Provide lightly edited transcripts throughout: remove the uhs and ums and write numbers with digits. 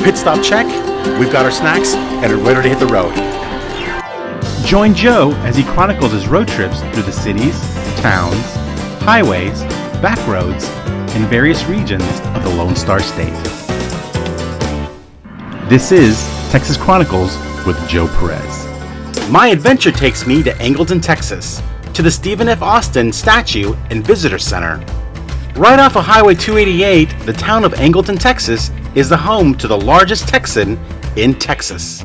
Pit stop check, we've got our snacks, and are ready to hit the road. Join Joe as he chronicles his road trips through the cities, towns, highways, back roads, and various regions of the Lone Star State. This is Texas Chronicles with Joe Perez. My adventure takes me to Angleton, Texas, to the Stephen F. Austin Statue and Visitor Center. Right off of Highway 288, the town of Angleton, Texas, is the home to the largest Texan in Texas.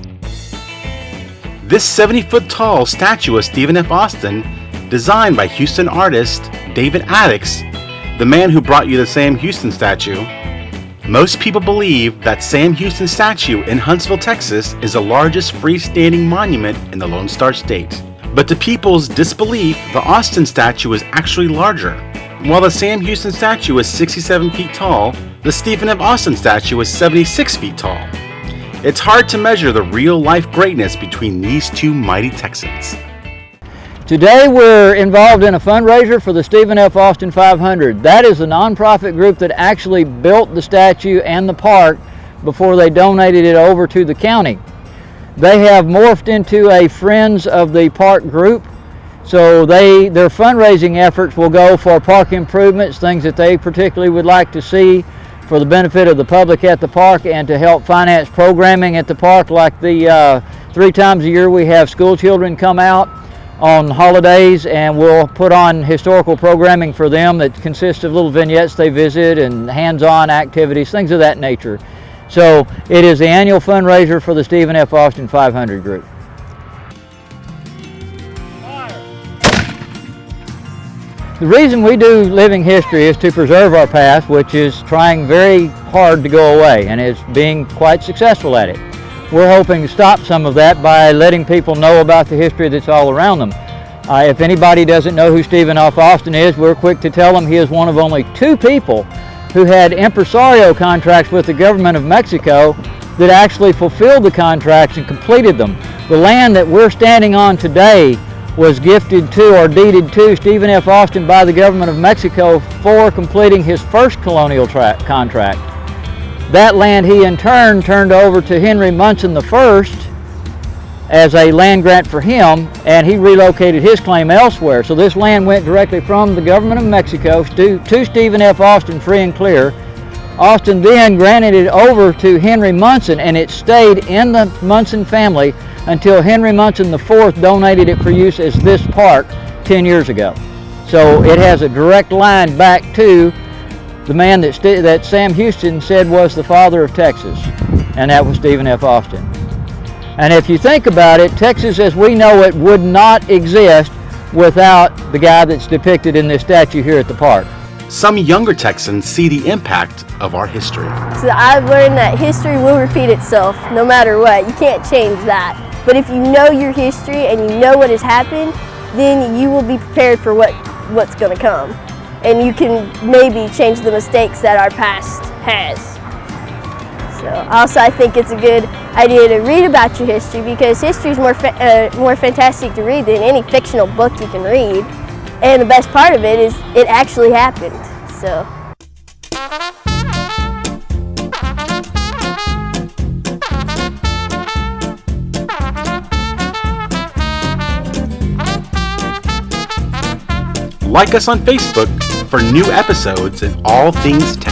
This 70-foot tall statue of Stephen F. Austin, designed by Houston artist David Addix, the man who brought you the Sam Houston statue. Most people believe that Sam Houston statue in Huntsville, Texas is the largest freestanding monument in the Lone Star State. But to people's disbelief, the Austin statue is actually larger. While the Sam Houston statue is 67 feet tall, the Stephen F. Austin statue is 76 feet tall. It's hard to measure the real-life greatness between these two mighty Texans. Today we're involved in a fundraiser for the Stephen F. Austin 500. That is a nonprofit group that actually built the statue and the park before they donated it over to the county. They have morphed into a Friends of the Park group. So their fundraising efforts will go for park improvements, things that they particularly would like to see for the benefit of the public at the park, and to help finance programming at the park, like the 3 times a year we have school children come out on holidays, and we'll put on historical programming for them that consists of little vignettes they visit and hands-on activities, things of that nature. So it is the annual fundraiser for the Stephen F. Austin 500 group. The reason we do living history is to preserve our past, which is trying very hard to go away, and is being quite successful at it. We're hoping to stop some of that by letting people know about the history that's all around them. If anybody doesn't know who Stephen F. Austin is, we're quick to tell them he is one of only 2 people who had impresario contracts with the government of Mexico that actually fulfilled the contracts and completed them. The land that we're standing on today was gifted to or deeded to Stephen F. Austin by the government of Mexico for completing his first colonial contract. That land he in turn turned over to Henry Munson I as a land grant for him, and he relocated his claim elsewhere. So this land went directly from the government of Mexico to Stephen F. Austin free and clear. Austin then granted it over to Henry Munson, and it stayed in the Munson family until Henry Munson IV donated it for use as this park 10 years ago. So it has a direct line back to the man that Sam Houston said was the father of Texas, and that was Stephen F. Austin. And if you think about it, Texas as we know it would not exist without the guy that's depicted in this statue here at the park. Some younger Texans see the impact of our history. So I've learned that history will repeat itself no matter what. You can't change that. But if you know your history and you know what has happened, then you will be prepared for what's going to come. And you can maybe change the mistakes that our past has. So also I think it's a good idea to read about your history, because history is more fantastic to read than any fictional book you can read. And the best part of it is it actually happened. So. Like us on Facebook for new episodes and all things Texas.